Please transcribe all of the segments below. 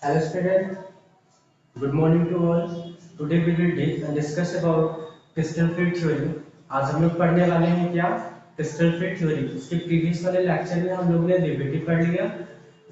Hello student, good morning to all. Today we will discuss about crystal field theory. आज हम लोग पढ़ने वाले हैं क्या क्रिस्टल फील्ड थ्योरी। इसके प्रीवियस वाले लेक्चर में हम लोग ने वीवीटी पढ़ लिया।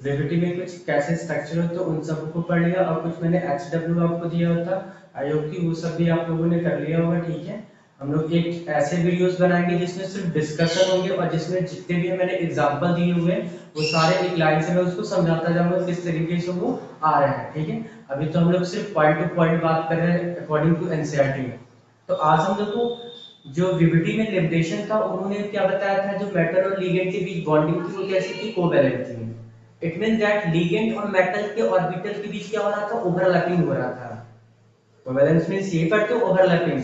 वीवीटी में कुछ कैसे स्ट्रक्चर होते हैं उन सबको पढ़ लिया और कुछ मैंने एचडब्ल्यू आपको दिया होता। आई होप कि वो सब भी आप लोगों ने कर लिया होगा। ठीक है, हम लोग एक ऐसे वीडियोस बनाएंगे जिसमें सिर्फ डिस्कशन होंगे और जिसमें जितने भी मैंने एग्जांपल दिए हुए हैं वो सारे एक लाइन से मैं उसको समझाता जाऊंगा किस तरीके से वो आ रहे हैं। ठीक है, अभी तो हम लोग सिर्फ पॉइंट टू पॉइंट बात कर रहे हैं अकॉर्डिंग टू एनसीईआरटी। तो आज हम लोग को जो वीवीटी में लिमिटेशन था उन्होंने क्या बताया था, जो मेटल और लिगेंड के बीच बॉन्डिंग थी वो कैसी थी, कोवैलेंट थी। इट मीन दैट लिगेंड और मेटल के ऑर्बिटल के बीच क्या हो रहा था, ओवरलैपिंग हो रहा था। कोवैलेंस मींस ये करते ओवरलैपिंग,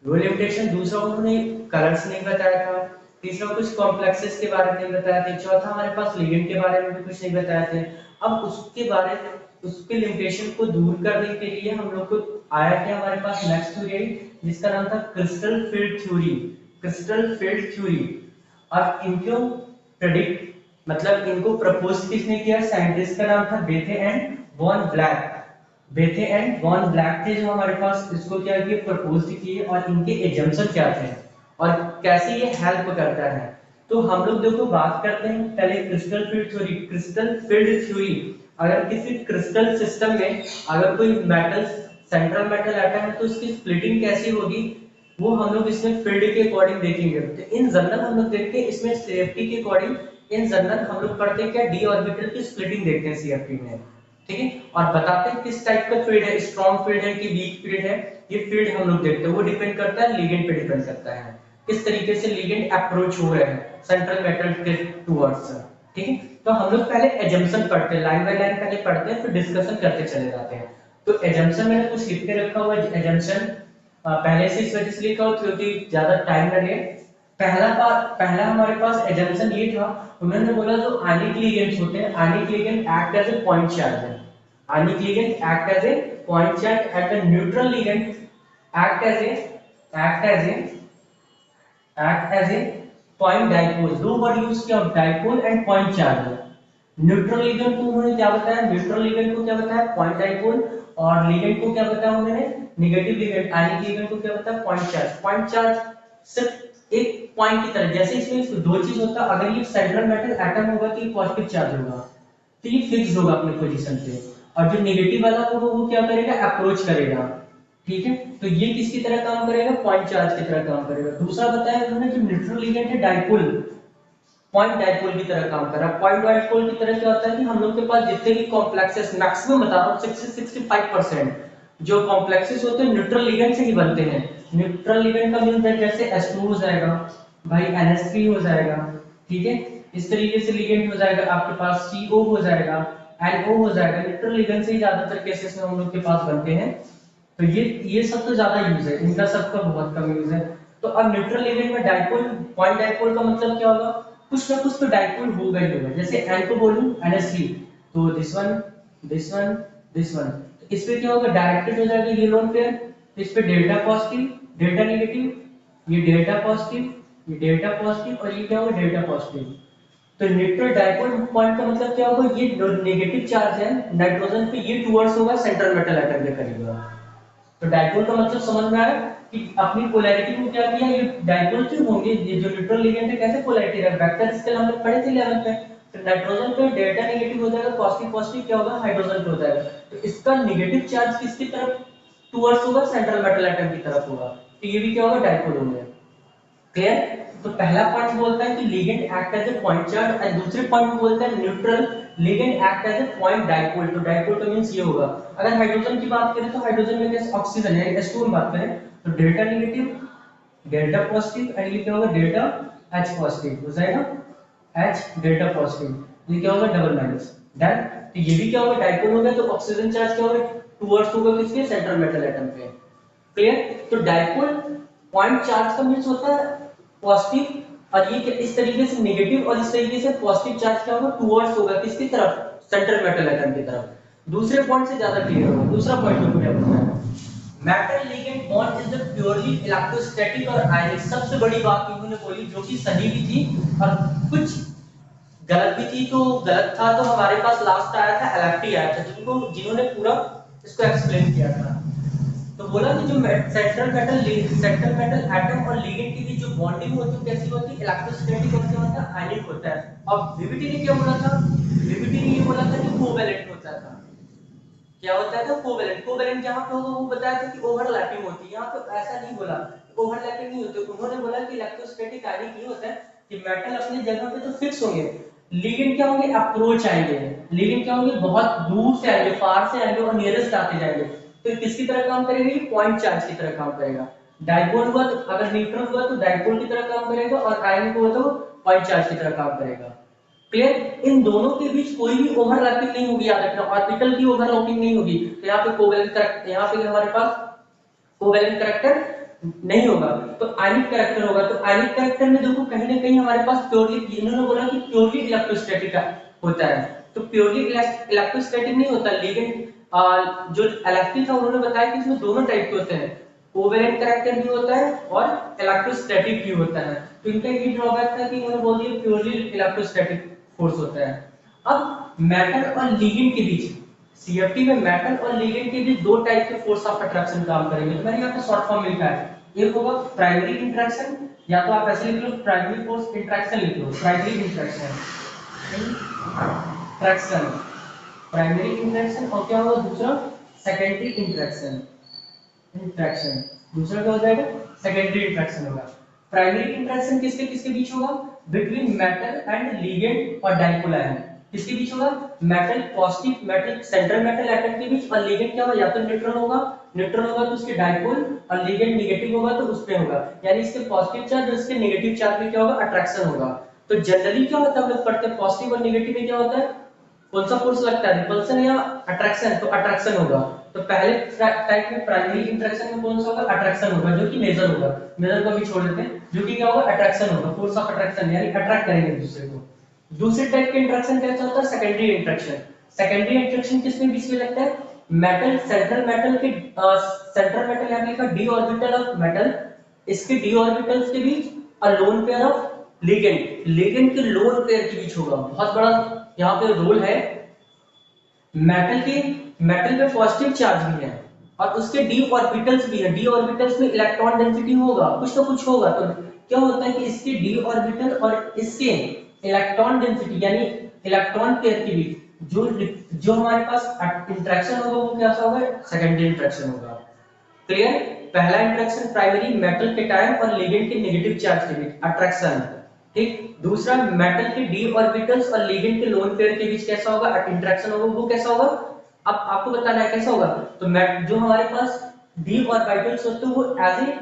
वो लिमिटेशन। दूसरा उन्होंने कलर्स नहीं बताया था। तीसरा कुछ कॉम्प्लेक्सेस के बारे में नहीं बताया था। चौथा हमारे पास लिगेंड के बारे में भी कुछ नहीं बताया थे। अब उसके बारे में उसके लिमिटेशन को दूर करने के लिए हम लोग को आया क्या हमारे पास नेक्स्ट थ्योरी जिसका नाम था crystal field theory. Crystal field theory और इनको प्रेडिक्ट मतलब इनको प्रपोज किसने किया, साइंटिस्ट का नाम था Bethe and Van Vleck. Bethe and Van Vleck थे जो हमारे पास इसको क्या किए, प्रपोज किए और इनके एजम्पशन क्या थे और कैसे ये हेल्प करता है। तो हम लोग देखो बात करते हैं पहले crystal field theory. Crystal field theory, अगर किसी क्रिस्टल सिस्टम में अगर कोई मेटल सेंट्रल मेटल एटम है तो उसकी स्प्लिटिंग कैसी होगी वो हम लोग इसमें फील्ड के अकॉर्डिंग देखेंगे। तो इन जनरल हम लोग देखते हैं इसमें सेफ्टी के अकॉर्डिंग इन जनरल हम लोग पढ़ते हैं क्या, डी ऑर्बिटल की स्प्लिटिंग देखते हैं सीएफटी में। ठीक है, और बताते हैं किस टाइप का फील्ड है, स्ट्रॉन्ग फील्ड है कि वीक फील्ड है। ये फील्ड हम लोग देखते हैं, वो डिपेंड करता है लिगेंड पे डिपेंड करता है किस तरीके से लिगेंड अप्रोच हो रहे हैं सेंट्रल मेटल के टुवर्ड्स। ठीक है, तो हम लोग पहले एजम्पशन पढ़ते हैं, लाइन बाय लाइन पहले पढ़ते हैं फिर डिस्कशन करते चले जाते हैं। तो एजम्पशन मैंने कुछ लिख के रखा हुआ है। एजम्पशन पहले से इस वजह से लिखा हो क्योंकि ज्यादा टाइम लगे। पहला हमारे पास एजम्पशन ये था, उन्होंने बोला जो आयनिक लिगेंड्स होते हैं, ionic ligand act as a point charge है। Ionic ligand act as a point charge at the neutral ligand act as a point dipole। दो वर्ड यूज किया, dipole and point charge. Neutral ligand को उन्होंने क्या बताया, neutral ligand को क्या बताया, पॉइंट डाइपोल। और लिगेंड को क्या बताया उन्होंने, नेगेटिव लिगेंड। आयनिक लिगेंड को क्या बताया, पॉइंट चार्ज। पॉइंट चार्ज सिर्फ एक पॉइंट की तरह, जैसे इसमें दो चीज होता है, अगर ये सेंट्रल मेटल एटम होगा तो ये पॉजिटिव चार्ज होगा तो ये फिक्स होगा अपनी पोजीशन पे, और जो नेगेटिव वाला होगा वो क्या करेगा, अप्रोच करेगा। ठीक है, तो ये किसकी तरह काम करेगा, पॉइंट चार्ज की तरह काम करेगा। दूसरा बताया उन्होंने जो न्यूट्रल लिगेंड है डाइपोल, पॉइंट डाइपोल की तरह काम कर रहा है। पॉइंट डाइपोल की तरह क्या होता है कि हम लोग के पास जितने भी कॉम्प्लेक्सेस, मैक्सिमम बता रहा हूं 60 से 65% जो कॉम्प्लेक्सेस होते हैं न्यूट्रल लिगेंड से ही बनते हैं। न्यूट्रल लिगेंड का मींस है जैसे H2 हो जाएगा भाई, NH3 हो जाएगा। ठीक है, इस तरीके से लिगेंड हो जाएगा आपके पास, CO हो जाएगा, NO हो जाएगा। न्यूट्रल लिगेंड से ही ज्यादातर केसेस में हम लोग के पास बनते हैं। तो ये सब तो ज्यादा यूज है, इनका सबका बहुत कम यूज है। तो अब न्यूट्रल लिगेंड में डाइपोल, पॉइंट डाइपोल का मतलब क्या होगा, कुछ ना कुछ तो डाइपोल होगा ही होगा। जैसे N को बोलूं NH3 तो this one this one this one, तो इस पे क्या होगा, डायरेक्टेड हो जाएगा ये लोन पेयर। तो इस पे डेल्टा पॉजिटिव डेल्टा नेगेटिव, ये डेल्टा पॉजिटिव ये डेल्टा पॉजिटिव और ये क्या होगा, डेल्टा पॉजिटिव। तो न्यूट्रल डाइपोल पॉइंट का मतलब क्या होगा, ये नेगेटिव चार्ज है नाइट्रोजन पे, ये टुवर्ड्स होगा सेंट्रल मेटल एटम के करीब। तो डाइपोल का मतलब समझ में आया कि अपनी पोलैरिटी को क्या किया, ये डाइपोल क्यों होंगे, ये जो न्यूट्रल लिगेंड है कैसे पोलैरिटी रहा, वेक्टर स्केल हम लोग पढ़े थे 11th में। तो नाइट्रोजन पे डेल्टा नेगेटिव हो जाएगा, पॉजिटिव पॉजिटिव क्या होगा, हाइड्रोजन पे हो जाएगा। तो इसका नेगेटिव चार्ज किसकी तरफ टुवर्ड्स होगा, सेंट्रल मेटल एटम की तरफ होगा। तो ये भी क्या होगा, डाइपोल होंगे। क्लियर। तो पहला पॉइंट बोलता है कि ligand act as a point charge, और दूसरे पॉइंट में बोलता है neutral ligand act as a point dipole. तो डाइपोल का मींस ये होगा। अगर हाइड्रोजन की बात करें तो हाइड्रोजन में कैसे ऑक्सीजन है, H2 में बात करें तो delta negative delta positive and ये क्या होगा, डेल्टा H पॉजिटिव हो जाएगा, H डेल्टा पॉजिटिव, ये क्या होगा, डबल माइनस। डन। तो ये भी क्या होगा, डाइपोल हो गया। तो ऑक्सीजन चार्ज क्या होगा, टुवर्ड्स होगा किसके, सेंट्रल मेटल एटम पे। क्लियर। तो डाइपोल पॉइंट चार्ज का मींस होता है पॉजिटिव, और ये इस तरीके से नेगेटिव और इस तरीके से पॉजिटिव चार्ज क्या होगा, टुवर्ड्स होगा किसकी तरफ, सेंट्रल मेटल एटम की तरफ। दूसरे पॉइंट से ज्यादा क्लियर होगा। दूसरा पॉइंट देखो क्या बोलता है, metal ligand bond is the purely electrostatic और आयनिक। सबसे बड़ी बात इन्होंने बोली जो कि सही भी थी और कुछ गलत भी थी तो गलत था, तो हमारे पास लास्ट आया था एलएफटी आया था, जिन्होंने पूरा इसको एक्सप्लेन किया था। तो बोला कि जो सेंट्रल मेटल एटम और लिगेंड के बीच जो बॉन्डिंग होती है कैसी होती है, इलेक्ट्रोस्टैटिक होती है, मतलब आयनिक होता है। अब वीवीटी ने क्या बोला था, वीवीटी ने ये बोला था कि कोवैलेंट होता था। क्या होता है, तो कोवैलेंट, कोवैलेंट जहां पे होगा वो बताया था कि ओवरलैपिंग होती है, यहाँ पे ऐसा नहीं बोला, ओवरलैपिंग नहीं होती। उन्होंने बोला कि इलेक्ट्रोस्टैटिक आयनिक ये होता है कि मेटल अपनी जगह पे तो फिक्स होंगे, लिगेंड क्या होंगे, अप्रोच आएंगे, लिगेंड क्या होंगे, बहुत दूर से आएंगे, फार से आएंगे और नियरेस्ट आते जाएंगे। तो किसकी तरह काम करेगा, ये पॉइंट चार्ज की तरह काम करेगा। डाइपोल हुआ तो अगर न्यूट्रॉन हुआ तो डाइपोल की तरह काम करेगा, और आयन हुआ तो पॉइंट चार्ज की तरह काम करेगा। क्लियर, इन दोनों के बीच कोई भी ओवरलैपिंग नहीं होगी, याद रखना, ऑर्बिटल की ओवरलैपिंग नहीं होगी। तो यहाँ पे कोवैलेंट करैक्टर, यहाँ पे हमारे पास कोवैलेंट करैक्टर नहीं होगा, तो आयनिक करैक्टर होगा। तो आयनिक करैक्टर में देखो कहीं ना कहीं हमारे पास प्योरली, इन्होंने बोला कि प्योरली इलेक्ट्रोस्टैटिक होता है, तो प्योरली इलेक्ट्रोस्टैटिक नहीं होता। लेकिन जो एलएफटी था उन्होंने बताया कि इसमें दोनों टाइप के होते हैं, कोवैलेंट करैक्टर भी होता है और इलेक्ट्रोस्टैटिक भी होता है। तो इनका ये ड्रॉबैक था कि उन्होंने बोल दिया प्योरली इलेक्ट्रोस्टैटिक फोर्स होता है। अब मेटल और लिगेंड के बीच, सीएफटी में मेटल और लिगेंड के बीच दो टाइप के फोर्स ऑफ अट्रैक्शन काम करेंगे। तो मैंने यहाँ पे शॉर्ट फॉर्म लिखा है, एक होगा प्राइमरी इंटरेक्शन, या तो आप ऐसे लिख लो प्राइमरी फोर्स इंटरेक्शन लिख लो, primary interaction, interaction, primary interaction. और क्या होगा दूसरा, सेकेंडरी इंटरेक्शन, इंटरेक्शन, दूसरा क्या हो जाएगा, सेकेंडरी इंटरेक्शन होगा। प्राइमरी इंटरेक्शन किसके किसके बीच होगा, बिटवीन मेटल एंड लिगेंड और डाइपोल आयन, किसके बीच होगा, metal positive metal central metal atom के बीच, और लिगेंड क्या होगा, या तो न्यूट्रल होगा, न्यूट्रल होगा तो उसके डाइपोल, और लिगेंड नेगेटिव होगा तो उस पे होगा, यानी इसके पॉजिटिव चार्ज और इसके नेगेटिव चार्ज में क्या होगा, अट्रैक्शन होगा। तो जनरली क्या होता है, हम लोग पढ़ते हैं पॉजिटिव और नेगेटिव में क्या होता है, कौन सा फोर्स लगता है, रिपल्सन या अट्रैक्शन, तो अट्रैक्शन होगा। तो पहले टाइप में प्राइमरी इंटरेक्शन में कौन सा होगा, अट्रैक्शन होगा, जो कि मेजर होगा, मेजर को भी छोड़ देते हैं, जो कि क्या होगा, अट्रैक्शन होगा, फोर्स ऑफ अट्रैक्शन, यानी अट्रैक्ट करेंगे एक दूसरे को। दूसरे टाइप के इंटरेक्शन कैसा होता है, सेकेंडरी इंटरेक्शन। सेकेंडरी इंटरेक्शन किसमें बीच में लगता है, मेटल सेंट्रल मेटल के सेंट्रल मेटल यानी का डी ऑर्बिटल ऑफ मेटल, इसके डी ऑर्बिटल्स के बीच a lone pair of ligand, ligand के लोन पेयर के बीच होगा। बहुत बड़ा यहाँ पे रोल है, मेटल के, मेटल पे पॉजिटिव चार्ज भी है और उसके डी ऑर्बिटल्स भी है, डी ऑर्बिटल्स में इलेक्ट्रॉन डेंसिटी होगा, कुछ तो कुछ होगा। तो क्या होता है कि इसके डी ऑर्बिटल और इसके इलेक्ट्रॉन डेंसिटी यानी इलेक्ट्रॉन पेयर के बीच जो जो हमारे पास इंटरेक्शन होगा वो कैसा होगा, सेकेंडरी इंटरेक्शन होगा। क्लियर, पहला इंटरेक्शन प्राइमरी मेटल के टाइम और लिगेंड के नेगेटिव चार्ज के बीच अट्रैक्शन, ठीक। दूसरा मेटल के डी ऑर्बिटल्स और लिगेंड के लोन पेयर के बीच कैसा होगा, इंटरेक्शन होगा, वो कैसा होगा, अब आपको बताना है कैसा होगा। तो जो हमारे पास डी ऑर्बिटल्स होते हैं वो एज ए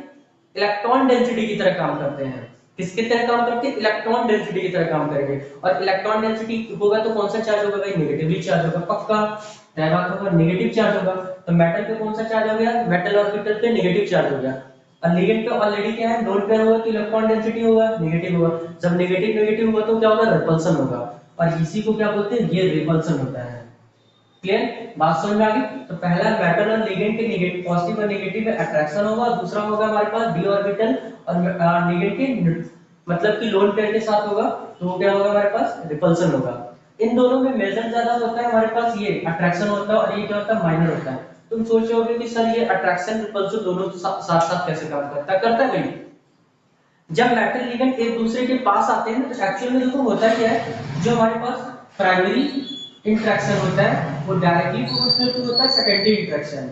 इलेक्ट्रॉन डेंसिटी की तरह काम करते हैं, किसकी तरह काम करते हैं, इलेक्ट्रॉन डेंसिटी की तरह काम करेंगे। और इलेक्ट्रॉन डेंसिटी होगा तो कौन सा चार्ज होगा भाई, नेगेटिवली चार्ज होगा, पक्का तय बात होगा, नेगेटिव चार्ज होगा। तो मेटल पे कौन सा चार्ज हो गया, मेटल ऑर्बिटल पे नेगेटिव चार्ज हो गया, और लिगेंड पे ऑलरेडी क्या है, लोन पेयर होगा तो इलेक्ट्रॉन डेंसिटी होगा नेगेटिव होगा, जब नेगेटिव नेगेटिव हुआ तो क्या होगा, रिपल्सन होगा, और इसी को क्या बोलते हैं, ये रिपल्सन होता है। क्लियर, बात समझ में आ गई। तो पहला मेटल और लिगेंड के नेगेटिव पॉजिटिव और नेगेटिव में अट्रैक्शन होगा, और दूसरा होगा हमारे पास डी ऑर्बिटल और लिगेंड के मतलब कि लोन पेयर के साथ होगा, तो वो क्या होगा, हमारे पास रिपल्सन होगा। इन दोनों में मेजर ज्यादा होता है हमारे पास ये अट्रैक्शन होता है, और ये क्या होता है, माइनर होता है। तुम सोच रहे होगे कि सर ये अट्रैक्शन रिपल्सन दोनों साथ साथ कैसे काम करता है, करता है भाई। जब मेटल लिगेंड एक दूसरे के पास आते हैं तो एक्चुअल में देखो होता क्या है, जो हमारे पास प्राइमरी इंटरेक्शन होता है वो डायरेक्टली प्रोपोर्शनल टू होता है सेकेंडरी इंटरेक्शन।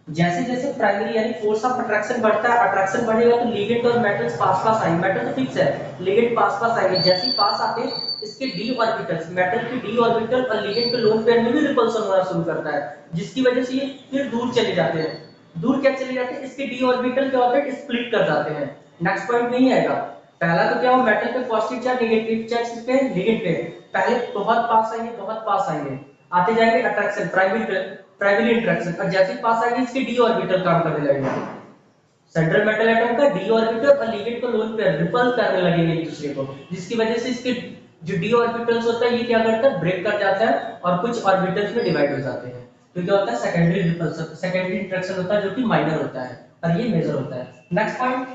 जैसे जैसे प्राइमरी यानी फोर्स ऑफ अट्रैक्शन बढ़ता है, अट्रैक्शन बढ़ेगा तो लिगेंड और मेटल्स पास पास आएंगे, मेटल तो फिक्स है, लिगेंड पास पास आएंगे, जैसे ही पास आते हैं इसके डी ऑर्बिटल्स, मेटल के डी ऑर्बिटल और लिगेंड के लोन पेयर में भी रिपल्सन होना शुरू करता है, जिसकी वजह से ये फिर दूर चले जाते हैं। दूर क्या चले जाते हैं, इसके डी ऑर्बिटल क्या होते हैं, स्प्लिट कर जाते हैं। नेक्स्ट पॉइंट नहीं आएगा, पहला तो क्या हो, मेटल पे पॉजिटिव चार्ज नेगेटिव चार्ज किस पे, लिगेंड पे, पहले बहुत पास आएंगे, बहुत पास आएंगे, आते जाएंगे अट्रैक्शन प्राइमरी इंटरेक्शन, और जैसे ही पास आएंगे इसके डी ऑर्बिटल काम करने लगेगा, सेंट्रल मेटल एटम का डी ऑर्बिटल और लिगेंड को लोन पेयर रिपल करने लगेंगे एक दूसरे को, जिसकी वजह से इसके जो डी ऑर्बिटल्स होता है ये क्या करता है, ब्रेक कर जाता है और कुछ ऑर्बिटल्स में डिवाइड हो जाते हैं। तो क्या होता है, सेकेंडरी रिपल्सन, सेकेंडरी इंटरेक्शन होता है जो कि माइनर होता है, और ये मेजर होता है। नेक्स्ट पॉइंट,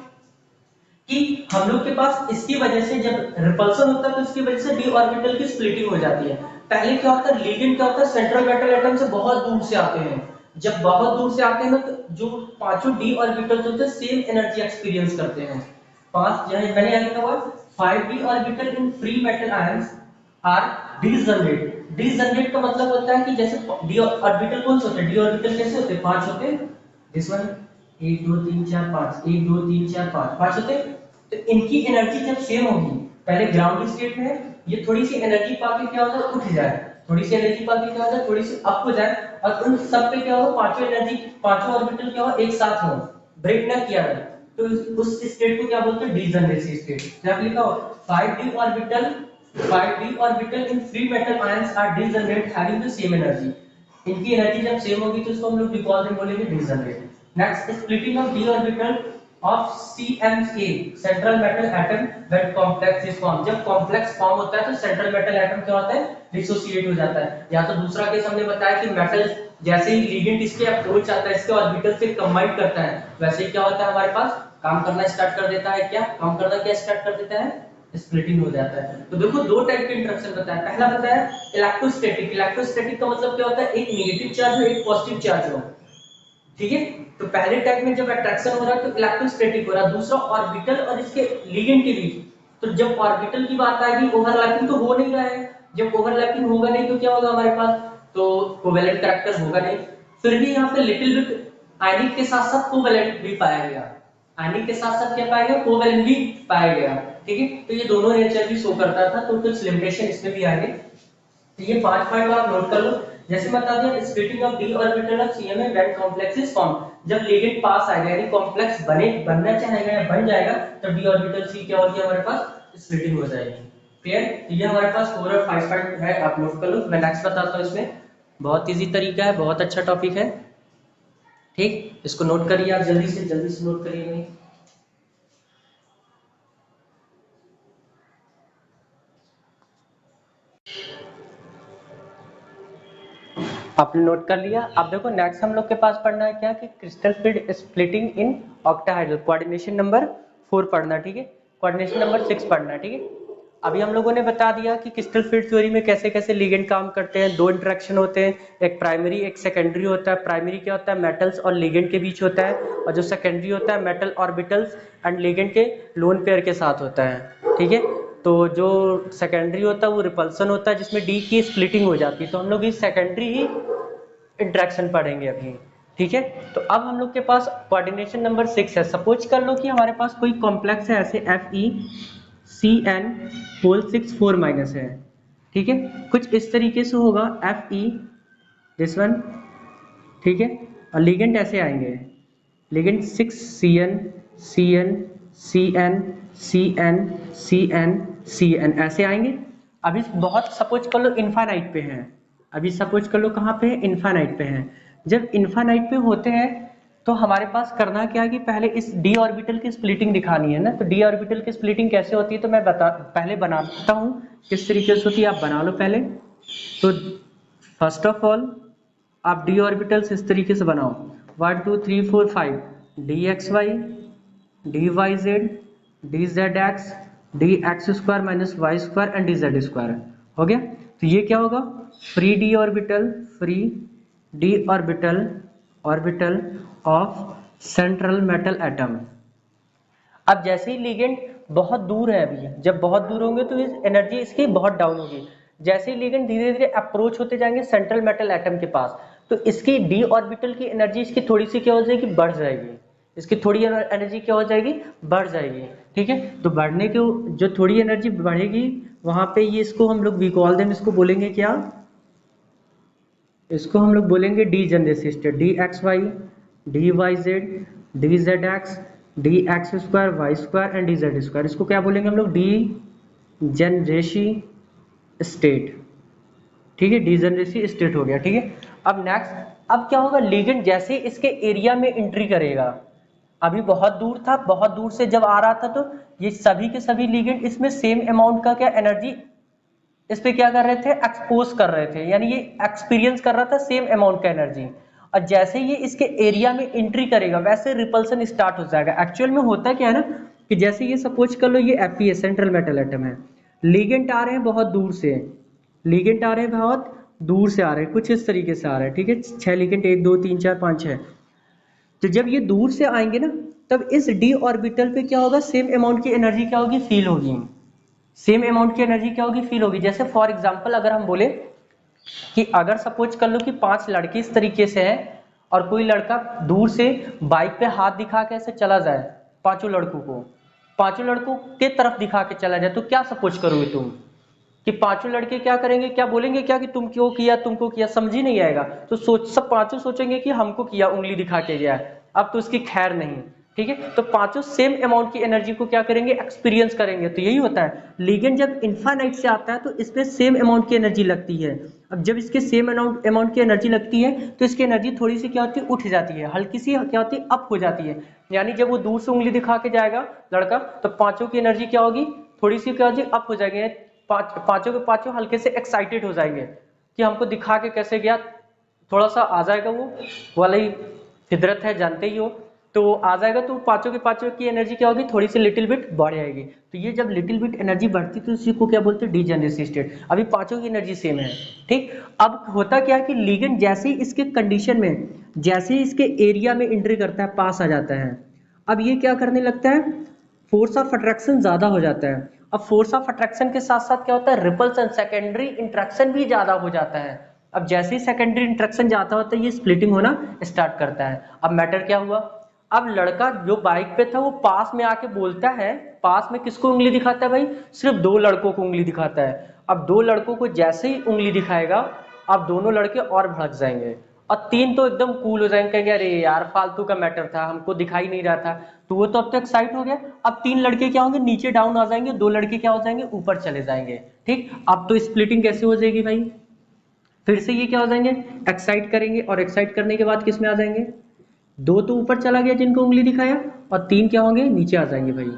कि हम लोग के पास इसकी वजह से जब रिपल्सन होता है तो इसकी वजह से डी ऑर्बिटल की स्प्लिटिंग हो जाती है। पहले क्या होता है, लिगेंड क्या होता है, सेंट्रल मेटल एटम से बहुत दूर से आते हैं। जब बहुत दूर से आते हैं ना तो जो पांचों डी ऑर्बिटल्स होते हैं सेम एनर्जी एक्सपीरियंस करते हैं। पांच जहां मैंने यहाँ लिखा हुआ 5d orbital in free metal ions are degenerate. Degenerate का मतलब होता है कि जैसे डी ऑर्बिटल कौन से होते हैं, डी ऑर्बिटल कैसे होते हैं, पांच होते हैं, दिस वन 1 2 3 4 5, 1 2 3 4 5, पांच होते हैं। तो इनकी एनर्जी जब सेम होगी, पहले ग्राउंड स्टेट में है, ये थोड़ी सी एनर्जी पाके क्या होता है, उठ जाए, थोड़ी सी एनर्जी पाके क्या होता है, थोड़ी सी अप हो जाए, और उन सब पे क्या हो, पांचों एनर्जी, पांचों ऑर्बिटल क्या हो, एक साथ हो, ब्रेक ना किया जाए, तो उस स्टेट को क्या बोलते हैं, डिजनरेसी स्टेट। यहाँ पे लिखा हो 5d orbital 5d orbital in free metal ions are degenerate having the same energy. इनकी एनर्जी जब सेम होगी तो इसको हम लोग डिकॉल में बोलेंगे degenerate. Next, splitting of d orbital of CMA central metal atom when complex is form. जब कॉम्प्लेक्स फॉर्म होता है तो सेंट्रल मेटल एटम क्या होता है, डिसोसिएट हो जाता है। या तो दूसरा केस हमने बताया कि मेटल जैसे ही लिगेंड इसके अप्रोच आता है, इसके ऑर्बिटल से कंबाइन करता है, वैसे ही क्या होता है, हमारे पास काम करना स्टार्ट कर देता है, क्या काम करना क्या स्टार्ट कर देता है, स्प्लिटिंग हो जाता है। तो देखो दो टाइप के इंटरेक्शन बताया। पहला बताया इलेक्ट्रोस्टैटिक। इलेक्ट्रोस्टैटिक का मतलब क्या होता है, एक नेगेटिव चार्ज हो, एक पॉजिटिव चार्ज हो, ठीक है। तो पहले टाइप में जब अट्रैक्शन हो रहा है तो इलेक्ट्रोस्टैटिक हो रहा है। दूसरा ऑर्बिटल और इसके लिगेंड के बीच, तो जब ऑर्बिटल की बात आएगी, ओवरलैपिंग तो हो नहीं रहा है, जब ओवरलैपिंग होगा नहीं तो क्या होगा हमारे पास, तो कोवेलेंट कैरेक्टर होगा नहीं। फिर भी यहाँ पे लिटिल बिट आयनिक के साथ साथ कोवेलेंट भी पाया गया, आयनिक के साथ साथ क्या पाया गया, कोवेलेंट भी पाया गया, ठीक है। तो ये दोनों नेचर भी शो करता था, तो कुछ लिमिटेशन इसमें भी आएंगे। तो ये 5 पॉइंट आप नोट कर लो। जैसे बता दिया, splitting of D orbital of CMA when complex is form. जब लिगेंड पास आएगा यानी कॉम्प्लेक्स बनना चाहेगा या बन जाएगा, तो डी ऑर्बिटल सी क्या होगी हमारे पास, स्प्लिटिंग हो जाएगी। क्लियर। तो ये हमारे पास 4 और 5 पॉइंट है, आप नोट कर लो। मैं नेक्स्ट बताता हूं। इसमें बहुत इजी तरीका है, बहुत अच्छा टॉपिक है, ठीक। इसको नोट करिए आप, जल्दी से नोट करिए भाई। आपने नोट कर लिया। अब देखो नेक्स्ट हम लोग के पास पढ़ना है क्या, कि क्रिस्टल फील्ड स्प्लिटिंग इन ऑक्टाहाइड्रल, कोऑर्डिनेशन नंबर 4 पढ़ना, ठीक है। कोऑर्डिनेशन नंबर 6 पढ़ना, ठीक है। अभी हम लोगों ने बता दिया कि क्रिस्टल फील्ड थ्योरी में कैसे कैसे लिगेंड काम करते हैं। दो इंटरेक्शन होते हैं, एक प्राइमरी एक सेकेंडरी होता है। प्राइमरी क्या होता है, मेटल्स और लिगेंड के बीच होता है, और जो सेकेंडरी होता है मेटल ऑर्बिटल्स एंड लिगेंड के लोन पेयर के साथ होता है, ठीक है। तो जो सेकेंडरी होता है वो रिपल्सन होता है, जिसमें डी की स्प्लिटिंग हो जाती है। तो हम लोग इस सेकेंडरी ही इंट्रैक्शन पढ़ेंगे अभी, ठीक है। तो अब हम लोग के पास कोऑर्डिनेशन नंबर 6 है। सपोज कर लो कि हमारे पास कोई कॉम्प्लेक्स है, ऐसे FeCN होल 6 4 माइनस है, ठीक है। कुछ इस तरीके से होगा Fe दिस वन, ठीक है। और लिगेंड ऐसे आएंगे, ligand 6 CN CN CN CN CN ऐसे आएंगे। अभी बहुत सपोज कर लो इनफाइनाइट पे हैं, अभी सपोज कर लो कहाँ पे है, इनफाइनाइट पे हैं। जब इनफाइनाइट पे होते हैं तो हमारे पास करना क्या है कि पहले इस डी ऑर्बिटल की स्प्लिटिंग दिखानी है ना। तो डी ऑर्बिटल की स्प्लिटिंग कैसे होती है, तो मैं पहले बनाता हूँ किस तरीके से होती है, आप बना लो पहले। तो फर्स्ट ऑफ ऑल आप डी ऑर्बिटल्स इस तरीके से बनाओ, 1 2 3 4 5, d x y, d y z, d z x, d x square minus y square and d z square, हो गया। तो ये क्या होगा, free d orbital, free d orbital orbital of central metal atom. अब जैसे ही लिगेंड बहुत दूर है, अभी जब बहुत दूर होंगे तो इस एनर्जी इसकी बहुत डाउन होगी। जैसे ही लिगेंड धीरे धीरे अप्रोच होते जाएंगे सेंट्रल मेटल एटम के पास, तो इसकी डी ऑर्बिटल की एनर्जी इसकी थोड़ी सी क्या हो जाएगी, बढ़ जाएगी। इसकी थोड़ी एनर्जी क्या हो जाएगी, बढ़ जाएगी, ठीक है। तो बढ़ने के जो थोड़ी एनर्जी बढ़ेगी वहां पे ये इसको हम लोग वी कॉल देम, इसको बोलेंगे क्या, इसको हम लोग बोलेंगे degeneracy state, d x y, d y z, d z x, d x square y square and d z square. इसको क्या बोलेंगे हम लोग, डी जनरेसी स्टेट, ठीक है। डी जनरेसी स्टेट हो गया, ठीक है। अब नेक्स्ट, अब क्या होगा, लिगेंड जैसे इसके एरिया में एंट्री करेगा, अभी बहुत दूर था, बहुत दूर से जब आ रहा था तो ये सभी के सभी लिगेंड इसमें सेम अमाउंट का क्या एनर्जी इस पे क्या कर रहे थे, एक्सपोज कर रहे थे, यानी ये एक्सपीरियंस कर रहा था सेम अमाउंट का एनर्जी। और जैसे ये इसके एरिया में एंट्री करेगा वैसे रिपल्सन स्टार्ट हो जाएगा। एक्चुअल में होता क्या है ना, कि जैसे ये सपोज कर लो ये Fe है, सेंट्रल मेटल एटम है, लिगेंड आ रहे हैं बहुत दूर से, लिगेंड आ रहे हैं बहुत दूर से आ रहे हैं, कुछ इस तरीके से आ रहे हैं, ठीक है, 6 लिगेंड, 1 2 3 4 5 6। तो जब ये दूर से आएंगे ना, तब इस d ऑर्बिटल पे क्या होगा, सेम अमाउंट की एनर्जी क्या होगी, फील होगी, सेम अमाउंट की एनर्जी क्या होगी, फील होगी। जैसे फॉर एग्जांपल अगर हम बोले कि अगर सपोज कर लो कि 5 लड़के इस तरीके से हैं और कोई लड़का दूर से बाइक पे हाथ दिखा के ऐसे चला जाए, पांचों लड़कों को, पांचों लड़कों के तरफ दिखा के चला जाए, तो क्या सपोज करोगे तुम कि पांचों लड़के क्या करेंगे, क्या बोलेंगे, क्या कि तुम क्यों किया, तुमको किया, समझ ही नहीं आएगा। तो सोच, सब पांचों सोचेंगे कि हमको किया, उंगली दिखा के गया। अब तो उसकी खैर नहीं, ठीक है। तो पांचों सेम अमाउंट की एनर्जी को क्या करेंगे, एक्सपीरियंस करेंगे। तो यही होता है, लिगेंड जब इनफाइनाइट से आता है तो इसमें सेम अमाउंट की एनर्जी लगती है। अब जब इसके सेम अमाउंट की एनर्जी लगती है तो इसकी एनर्जी थोड़ी सी क्या होती है, उठ जाती है, हल्की सी क्या होती है, अप हो जाती है। यानी जब वो दूर से उंगली दिखा के जाएगा लड़का, तो पांचों की एनर्जी क्या होगी, थोड़ी सी क्या होगी, अप हो जाएगी। पांचों के पांचों हल्के से एक्साइटेड हो जाएंगे कि हमको दिखा के कैसे गया, थोड़ा सा आ जाएगा, वो वाला ही फितरत है, जानते ही हो। तो आ जाएगा तो पांचों के पांचों की एनर्जी क्या होगी, थोड़ी सी लिटिल बिट बढ़ जाएगी। तो ये जब लिटिल बिट एनर्जी बढ़ती तो इसी को क्या बोलते हैं, डीजेनरेसी स्टेट। अभी पांचों की एनर्जी सेम है, ठीक। अब होता क्या है कि लिगेंड जैसे ही इसके कंडीशन में, जैसे ही इसके एरिया में एंट्री करता है, पास आ जाता है, अब ये क्या करने लगता है, फोर्स ऑफ अट्रैक्शन ज्यादा हो जाता है। अब फोर्स ऑफ अट्रैक्शन के साथ साथ क्या होता है, रिपल्सन, सेकेंडरी इंट्रैक्शन भी ज्यादा हो जाता है। अब जैसे ही सेकेंडरी इंट्रैक्शन ज्यादा होता है, ये स्प्लिटिंग होना स्टार्ट करता है। अब मैटर क्या हुआ, अब लड़का जो बाइक पे था वो पास में आके बोलता है, पास में किसको उंगली दिखाता है भाई, सिर्फ 2 लड़कों को उंगली दिखाता है। अब 2 लड़कों को जैसे ही उंगली दिखाएगा, अब दोनों लड़के और भड़क जाएंगे, और 3 तो एकदम कूल हो जाएंगे, कहेंगे अरे यार फालतू का मैटर था, हमको दिखाई नहीं रहा था। तो वो तो अब तक एक्साइट हो गया। अब 3 लड़के क्या होंगे, नीचे डाउन आ जाएंगे, 2 लड़के क्या हो जाएंगे, ऊपर चले जाएंगे, ठीक। अब तो स्प्लिटिंग कैसे हो जाएगी भाई, फिर से ये क्या हो जाएंगे, एक्साइट करेंगे, और एक्साइट करने के बाद किस में आ जाएंगे, 2 तो ऊपर चला गया जिनको उंगली दिखाया, और 3 क्या होंगे, नीचे आ जाएंगे भाई।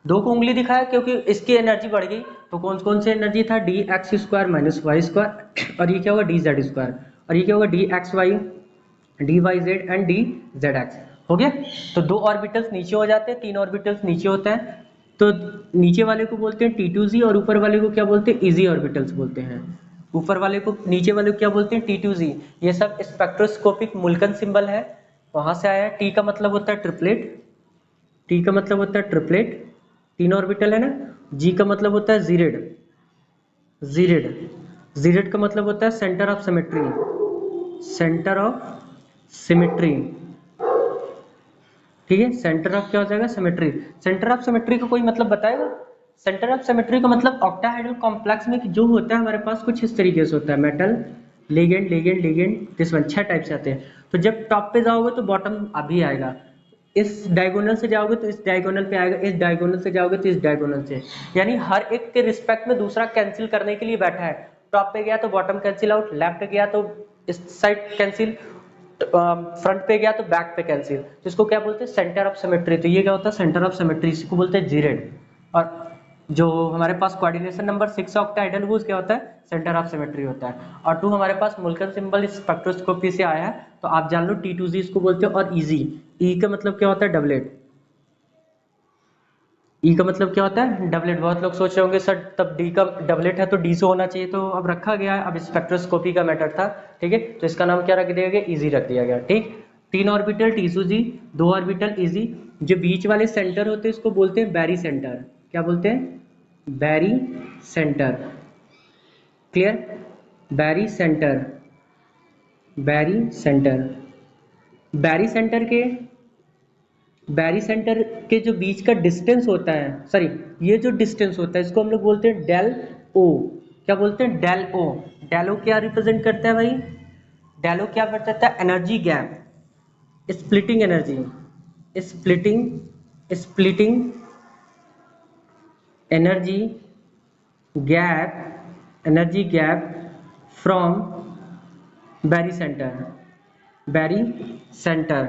2 को उंगली दिखाया क्योंकि इसकी एनर्जी बढ़ गई, तो कौन कौन सी एनर्जी था, d x square minus y square, और ये क्या होगा, डी जेड स्क्वायर, और ये क्या होगा, d x y, d y z and d z x, हो गया। तो 2 ऑर्बिटल्स नीचे हो जाते हैं, 3 ऑर्बिटल्स नीचे होता है। तो नीचे वाले को बोलते हैं T2z, और ऊपर वाले को क्या बोलते हैं, इजी ऑर्बिटल्स बोलते हैं। ऊपर वाले को, नीचे वाले को क्या बोलते हैं, T2z। ये सब स्पेक्ट्रोस्कोपिक मुल्कन सिंबल है, वहां से आया है। टी का मतलब होता है ट्रिपलेट, टी का मतलब होता है ट्रिपलेट, 3 ऑर्बिटल है ना। जी का मतलब होता है जीरेड, जीरेड, जीरेड का मतलब होता है centre of symmetry, centre of symmetry, ठीक है। सेंटर ऑफ क्या हो जाएगा, सिमेट्री। सेंटर ऑफ सिमेट्री का कोई मतलब बताएगा, सेंटर ऑफ सिमेट्री का मतलब ऑक्टाहेड्रल कॉम्प्लेक्स में जो होता है हमारे पास कुछ इस तरीके से होता है, metal, ligand, ligand, ligand, this one, 6 type से आते हैं। तो जब टॉप पे जाओगे तो बॉटम अभी आएगा, इस डायगोनल से जाओगे तो इस डायगोनल पे आएगा, इस डायगोनल से जाओगे तो इस डायगोनल से, यानी हर एक के रिस्पेक्ट में दूसरा कैंसिल करने के लिए बैठा है। टॉप पे गया तो बॉटम कैंसिल आउट, लेफ्ट गया तो इस साइड कैंसिल, फ्रंट पे गया तो बैक पे कैंसिल। तो इसको क्या बोलते हैं, सेंटर ऑफ सिमेट्री। तो ये क्या होता है, सेंटर ऑफ सिमेट्री, इसको बोलते हैं जीरेड। और जो हमारे पास कोऑर्डिनेशन नंबर 6 ऑक्टाहेड्रल, वो क्या होता है, सेंटर ऑफ सिमेट्री होता है। और 2 हमारे पास मुल्कन सिंबल स्पेक्ट्रोस्कोपी से आया है, तो आप जान लो T2z इसको बोलते हैं। और इजी, ई का मतलब क्या होता है, डबलेट, ई का मतलब क्या होता है, डबलेट। बहुत लोग सोच रहे होंगे सर तब डी का डबलेट है तो डी से होना चाहिए, तो अब रखा गया है, अब स्पेक्ट्रोस्कोपी का मैटर था, ठीक है। तो इसका नाम क्या रख दिया गया, इजी रख दिया गया, ठीक। 3 ऑर्बिटल T2z, 2 ऑर्बिटल इजी। जो बीच वाले सेंटर होते हैं इसको बोलते हैं बैरी सेंटर, क्या बोलते हैं, बैरी सेंटर, क्लियर, बैरी सेंटर, बैरी सेंटर, बैरी सेंटर के, बैरी सेंटर के जो बीच का डिस्टेंस होता है, सॉरी, ये जो डिस्टेंस होता है इसको हम लोग बोलते हैं डेल ओ, क्या बोलते हैं, डेल ओ। डेल ओ क्या रिप्रेजेंट करता है भाई, डेल ओ क्या करता है, energy gap, splitting energy, splitting, splitting energy gap, energy gap from barycentre, barycentre.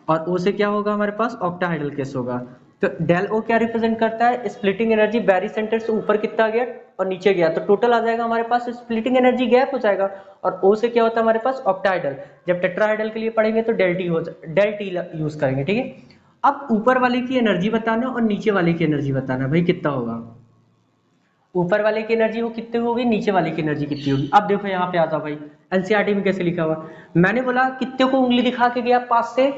और ओ से क्या होगा हमारे पास, ऑक्टाहेड्रल केस होगा। तो डेल ओ क्या रिप्रेजेंट करता है, स्प्लिटिंग एनर्जी बैरी सेंटर से ऊपर कितना गया और नीचे गया, तो टोटल आ जाएगा हमारे पास, स्प्लिटिंग एनर्जी गैप हो जाएगा। और ओ से क्या होता है हमारे पास, ऑक्टाहेड्रल। जब टेट्राहेड्रल के लिए पढ़ेंगे तो डेल टी यूज करेंगे, ठीक है। अब ऊपर वाले की एनर्जी बताना और नीचे वाले की एनर्जी बताना, भाई कितना होगा। ऊपर वाले की एनर्जी वो कितनी होगी, नीचे वाले की एनर्जी कितनी होगी। अब देखो यहाँ पे आता भाई, एनसीईआरटी में कैसे लिखा हुआ, मैंने बोला कितने को उंगली दिखा के गया, पास से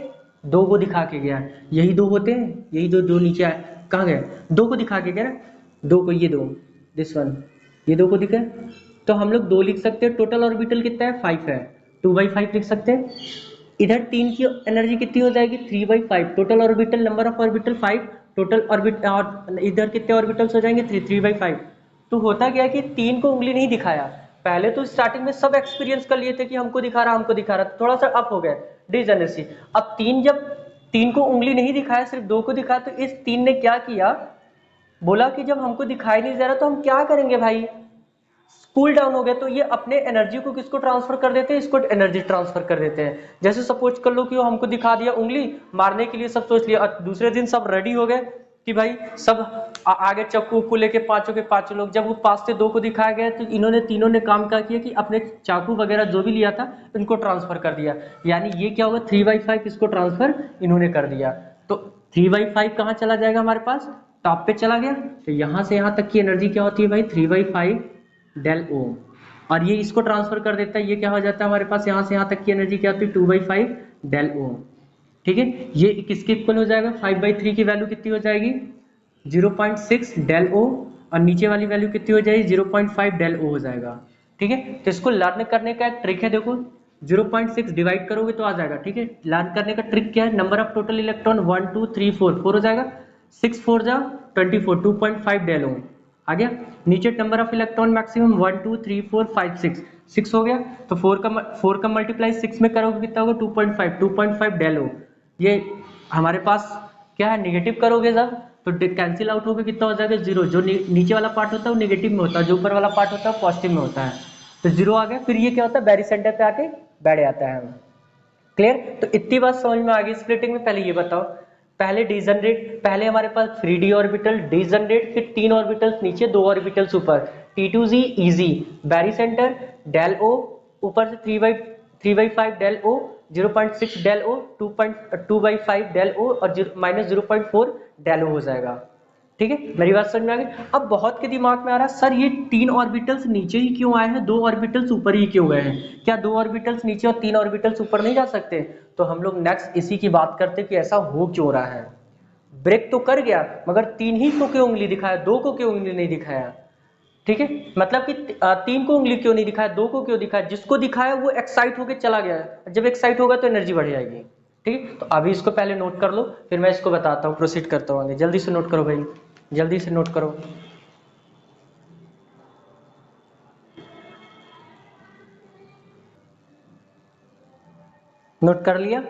दो को दिखा के गया, यही दो होते हैं, यही दो, दो नीचे आए, कहाँ गए, दो को दिखा के गया ना, दो को, ये दो, दिस वन, ये दो को दिखे, तो हम लोग दो लिख सकते हैं। टोटल ऑर्बिटल कितना है, 5 है, 2/5 लिख सकते हैं। इधर 3 की एनर्जी कितनी हो जाएगी, 3/5, total orbital, number of orbital 5, total orbit, और इधर कितने ऑर्बिटल्स हो जाएंगे, 3/5। तो होता क्या है कि 3 को उंगली नहीं दिखाया, पहले तो स्टार्टिंग में सब एक्सपीरियंस कर लिए थे कि हमको दिखा रहा, हमको दिखा रहा, थोड़ा सा अप हो गया डिजनरेसी। अब 3, जब 3 को उंगली नहीं दिखाया, सिर्फ 2 को दिखाया, तो इस 3 ने क्या किया, बोला कि जब हमको दिखाई नहीं दे रहा तो हम क्या करेंगे भाई, कूल डाउन हो गया, तो ये अपने एनर्जी को किसको ट्रांसफर कर देते हैं, इसको एनर्जी ट्रांसफर कर देते हैं। जैसे सपोज कर लो कि वो हमको दिखा दिया उंगली मारने के लिए, सब सोच लिया, और दूसरे दिन सब रेडी हो गए कि भाई सब आगे चाकू को लेके पांचों के पांचों लोग, जब वो 5 से 2 को दिखाया गया तो इन्होंने तीनों ने काम क्या किया कि अपने चाकू वगैरह जो भी लिया था इनको ट्रांसफर कर दिया, यानी ये क्या होगा, 3/5 इसको ट्रांसफर इन्होंने कर दिया। तो 3/5 कहाँ चला जाएगा, हमारे पास टॉप पे चला गया, तो यहाँ से यहाँ तक की एनर्जी क्या होती है भाई, 3/5 डेल ओ, और ये इसको ट्रांसफर कर देता है, ये क्या हो जाता है हमारे पास, यहाँ से यहाँ तक की एनर्जी क्या होती है, 2/5 डेल ओ। ठीक है, ये किसके इक्वल हो जाएगा, 5/3 की वैल्यू कितनी हो जाएगी, 0.6 डेल ओ, और नीचे वाली वैल्यू कितनी हो जाएगी, 0.5 डेल ओ हो जाएगा। ठीक है, तो इसको लर्न करने का एक ट्रिक है, देखो 0.6 डिवाइड करोगे तो आ जाएगा। ठीक है, लर्न करने का ट्रिक क्या है, नंबर ऑफ टोटल इलेक्ट्रॉन 1 2 3 4 4 हो जाएगा, 6 4 जा 24, 2.5 डेल ओ आ गया। नीचे नंबर ऑफ इलेक्ट्रॉन मैक्सिमम 1 2 3 4 5 6 6 हो गया, तो 4 का मल्टीप्लाई 6 में करोगे कितना होगा, 2.5 डेल ओ। ये हमारे पास क्या है, नेगेटिव करोगे जब तो कैंसिल आउट होकर कितना हो जाएगा, जीरो। जो नीचे वाला पार्ट होता है वो नेगेटिव में होता है, जो ऊपर वाला पार्ट होता है वो पॉजिटिव में होता है, तो जीरो आ गया। फिर ये क्या होता है, बैरी सेंटर पे आके बैठ जाता है। क्लियर, तो इतनी बात समझ में आ गई स्प्लिटिंग में। पहले ये बताओ, पहले डिजनरेट, पहले हमारे पास 3d ऑर्बिटल डिजनरेट, फिर 3 ऑर्बिटल्स नीचे 2 ऑर्बिटल्स ऊपर, T2z इजी, बैरी सेंटर डेल ओ, ऊपर से 3/5 del O, 0.6 del O, 2/5 del O और -0.4 डेल ओ हो जाएगा। ठीक है, मेरी बात समझ में आ गई। अब बहुत के दिमाग में आ रहा है, सर ये 3 ऑर्बिटल्स नीचे ही क्यों आए हैं, 2 ऑर्बिटल्स ऊपर ही क्यों गए हैं, क्या 2 ऑर्बिटल्स नीचे और 3 ऑर्बिटल्स ऊपर नहीं जा सकते। तो हम लोग नेक्स्ट इसी की बात करते कि ऐसा हो क्यों रहा है। ब्रेक तो कर गया मगर 3 ही को क्यों उंगली दिखाया, 2 को क्यों उंगली नहीं दिखाया। ठीक है, मतलब कि 3 को उंगली क्यों नहीं दिखाया, 2 को क्यों दिखाया, जिसको दिखाया वो एक्साइट होकर चला गया, जब एक्साइट होगा तो एनर्जी बढ़ जाएगी। ठीक है, तो अभी इसको पहले नोट कर लो, फिर मैं इसको बताता हूँ, प्रोसीड करता हूँ आगे। जल्दी से नोट करो भाई, जल्दी से नोट करो। नोट कर लिया।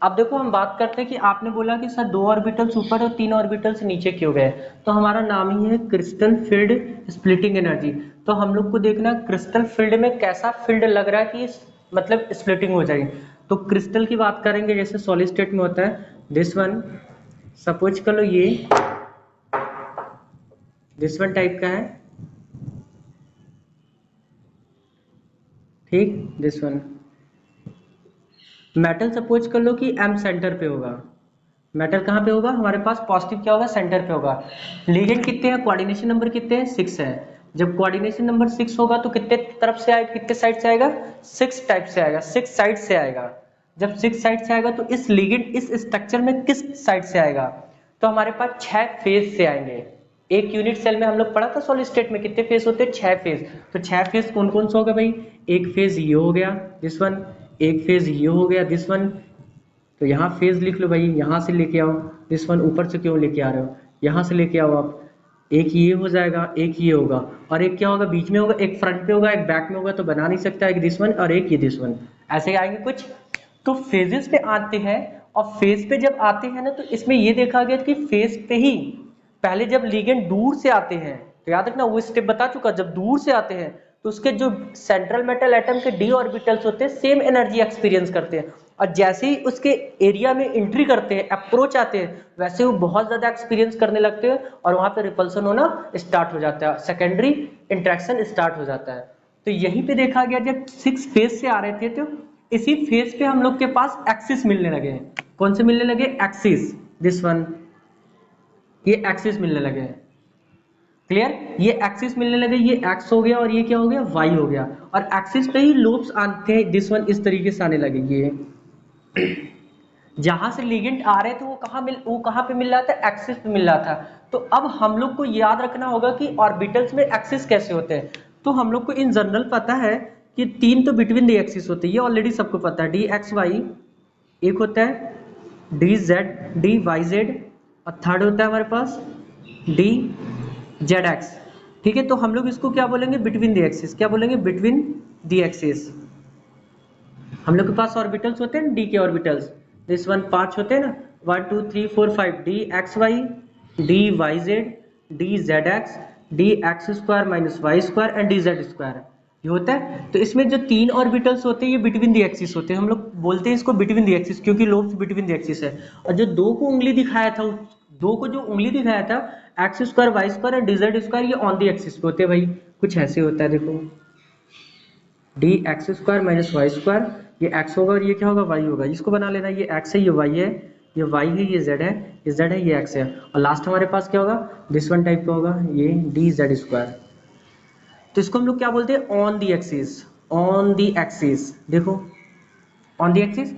अब देखो हम बात करते हैं कि आपने बोला कि सर 2 ऑर्बिटल्स ऊपर और 3 ऑर्बिटल्स नीचे क्यों गए, तो हमारा नाम ही है क्रिस्टल फील्ड स्प्लिटिंग एनर्जी। तो हम लोग को देखना क्रिस्टल फील्ड में कैसा फील्ड लग रहा है कि मतलब स्प्लिटिंग हो जाएगी। तो क्रिस्टल की बात करेंगे, जैसे सॉलिड स्टेट में होता है, दिस वन, सपोज कर लो ये दिस वन टाइप का है, ठीक, दिस वन। मेटल सपोज कर लो कि एम सेंटर पे होगा, मेटल कहाँ पे होगा हमारे पास, पॉजिटिव क्या होगा, सेंटर पे होगा। लिगेंड कितने हैं, कोऑर्डिनेशन नंबर कितने हैं, 6 है। जब कोऑर्डिनेशन नंबर 6 होगा तो कितने तरफ से आएगा, कितने साइड से आएगा, 6 टाइप से आएगा, 6 साइड से आएगा। जब 6 साइड से आएगा तो इस लिगेंड इस स्ट्रक्चर में किस साइड से आएगा, तो हमारे पास 6 फेज से आएंगे। एक यूनिट सेल में हम लोग पढ़ा था सॉलिड स्टेट में कितने फेज होते हैं, 6 फेज। तो 6 फेज कौन कौन सा होगा भाई, एक फेज ये हो गया दिस वन, एक फेज ये हो गया दिस वन, तो यहाँ फेज लिख लो भाई, यहाँ से लेके आओ, दिस वन ऊपर से क्यों लेके आ रहे हो, यहाँ से लेके आओ आप, एक ये हो जाएगा, एक ये होगा, और एक क्या होगा बीच में होगा, एक फ्रंट पे होगा एक बैक में होगा, तो बना नहीं सकता एक दिस वन और एक ये दिस वन, ऐसे आएंगे कुछ। तो फेजेस पे आते हैं, और फेज पे जब आते हैं ना तो इसमें ये देखा गया कि फेज पे ही पहले जब लिगेंड दूर से आते हैं, तो याद रखना वो स्टेप बता चुका, जब दूर से आते हैं तो उसके जो सेंट्रल मेटल एटम के डी ऑर्बिटल्स होते हैं सेम एनर्जी एक्सपीरियंस करते हैं, और जैसे ही उसके एरिया में एंट्री करते हैं, अप्रोच आते हैं, वैसे वो बहुत ज्यादा एक्सपीरियंस करने लगते हैं और वहां पे रिपल्सन होना स्टार्ट हो जाता है, सेकेंडरी इंट्रैक्शन स्टार्ट हो जाता है। तो यहीं पे देखा गया जब 6 फेज से आ रहे थे तो इसी फेज पे हम लोग के पास एक्सिस मिलने लगे। कौन से मिलने लगे, एक्सिस। दिस वन, ये एक्सिस मिलने लगे। क्लियर, ये एक्सिस मिलने लगे, ये एक्स हो गया और ये क्या हो गया, वाई हो गया। और एक्सिस पे ही लूप्स आते हैं, दिस वन इस तरीके से आने लगे। ये जहां से लिगेंड आ रहे थे वो कहाँ पे मिल रहा था, एक्सिस पे मिल रहा था। तो अब हम लोग को याद रखना होगा कि ऑर्बिटल्स में एक्सिस कैसे होते हैं। तो हम लोग को इन जनरल पता है कि तीन तो बिटवीन द एक्सिस होते हैं, ये ऑलरेडी सबको पता है, डी एक्स वाई, एक होता है d z, d y z, और थर्ड होता है हमारे पास डी जेड एक्स। ठीक है, तो हम लोग इसको क्या बोलेंगे, बिटवीन द एक्सिस, क्या बोलेंगे, बिटवीन द एक्सिस। हम लोग के पास ऑर्बिटल्स होते हैं ना, डी के ऑर्बिटल्स, दिस वन 5 होते हैं ना, 1 2 3 4 5, d x y, d y z, d z x, d x square minus y square and d z square, ये होता है। तो इसमें जो तीन ऑर्बिटल्स होते हैं ये बिटवीन द एक्सिस होते हैं, हम लोग बोलते हैं इसको बिटवीन द एक्सिस, क्योंकि लोब्स बिटवीन द एक्सिस है। और जो दो को उंगली दिखाया था, दो को जो उंगली दिखाया था, x square y square and d z square, ये ऑन द एक्सिस पे होते हैं भाई, कुछ ऐसे होता है देखो, d x square minus y square, ये x होगा और ये क्या होगा, y होगा। इसको बना लेना, ये x है, ये y है, ये y है, ये z है, ये z है, ये x है, और लास्ट हमारे पास क्या होगा, दिस वन टाइप का होगा, ये डी जेड स्क्वायर। तो इसको हम लोग क्या बोलते हैं, on the axis, on the axis, देखो ऑन दी एक्सिस।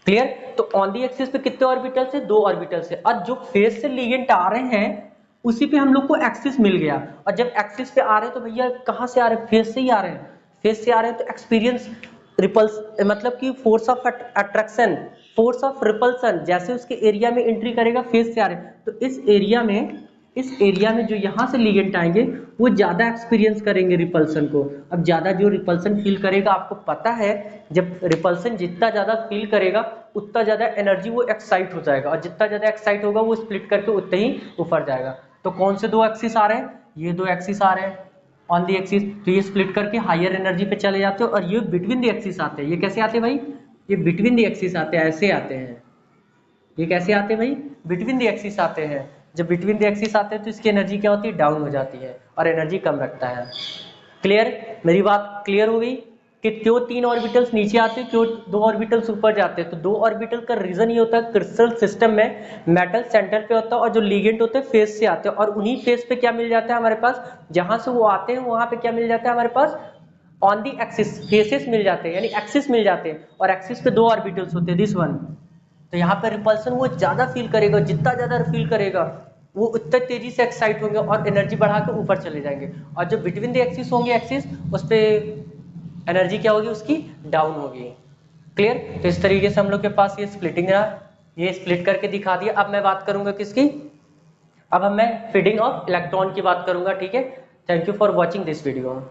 क्लियर, तो ऑन दी एक्सिस पे कितने ऑर्बिटल्स है, 2 ऑर्बिटल्स है, और जो फेस से लिगेंड आ रहे हैं उसी पे हम लोग को एक्सिस मिल गया। और जब एक्सिस पे आ रहे हैं तो भैया कहाँ से आ रहे हैं, फेस से ही आ रहे हैं, फेस से आ रहे हैं, तो एक्सपीरियंस रिपल्स, मतलब कि force of attraction, force of repulsion, जैसे उसके एरिया में एंट्री करेगा, फेस से आ रहे हैं, तो इस एरिया में जो यहाँ से लिगेंड आएंगे वो ज्यादा एक्सपीरियंस करेंगे रिपल्सन को। अब ज्यादा जो रिपल्सन फील करेगा, आपको पता है जब रिपल्सन जितना ज्यादा फील करेगा उतना ज्यादा एनर्जी वो एक्साइट हो जाएगा, और जितना ज्यादा एक्साइट होगा वो स्प्लिट करके उतना ही ऊपर जाएगा। तो कौन से दो एक्सिस आ रहे हैं, ये दो एक्सिस आ रहे हैं ऑन दी एक्सिस, तो ये स्प्लिट करके हायर एनर्जी पे चले जाते हैं, और ये बिटवीन द एक्सिस आते हैं। ये कैसे आते हैं भाई, ये बिटवीन द एक्सिस आते हैं, ऐसे आते हैं। ये कैसे आते हैं भाई, बिटवीन द एक्सिस आते हैं। जब बिटवीन द एक्सिस आते हैं तो इसकी एनर्जी क्या होती है, डाउन हो जाती है, और एनर्जी कम रखता है। क्लियर, मेरी बात क्लियर हो गई कि क्यों 3 ऑर्बिटल्स नीचे आते हैं, क्यों 2 ऑर्बिटल्स ऊपर जाते हैं। तो 2 ऑर्बिटल का रीजन ये होता है, क्रिस्टल सिस्टम में मेटल सेंटर पे होता है, और जो लिगेंड होते हैं फेस से आते हैं, और उन्हीं फेस पे क्या मिल जाता है हमारे पास, जहां से वो आते हैं वहां पे क्या मिल जाता है हमारे पास, ऑन दी एक्सिस फेसेस मिल जाते हैं, यानी एक्सिस मिल जाते हैं, और एक्सिस पे 2 ऑर्बिटल्स होते हैं, दिस वन। तो यहाँ पे रिपल्सन वो ज्यादा फील करेगा, जितना ज्यादा फील करेगा वो उतना तेजी से एक्साइट होंगे और एनर्जी बढ़ा के ऊपर चले जाएंगे। और जो बिटवीन द एक्सिस होंगे एक्सिस, उस पे एनर्जी क्या होगी, उसकी डाउन होगी। क्लियर, तो इस तरीके से हम लोग के पास ये स्प्लिटिंग रहा, ये स्प्लिट करके दिखा दिया। अब मैं बात करूंगा किसकी, अब मैं फीडिंग ऑफ इलेक्ट्रॉन की बात करूंगा। ठीक है, thank you for watching this video.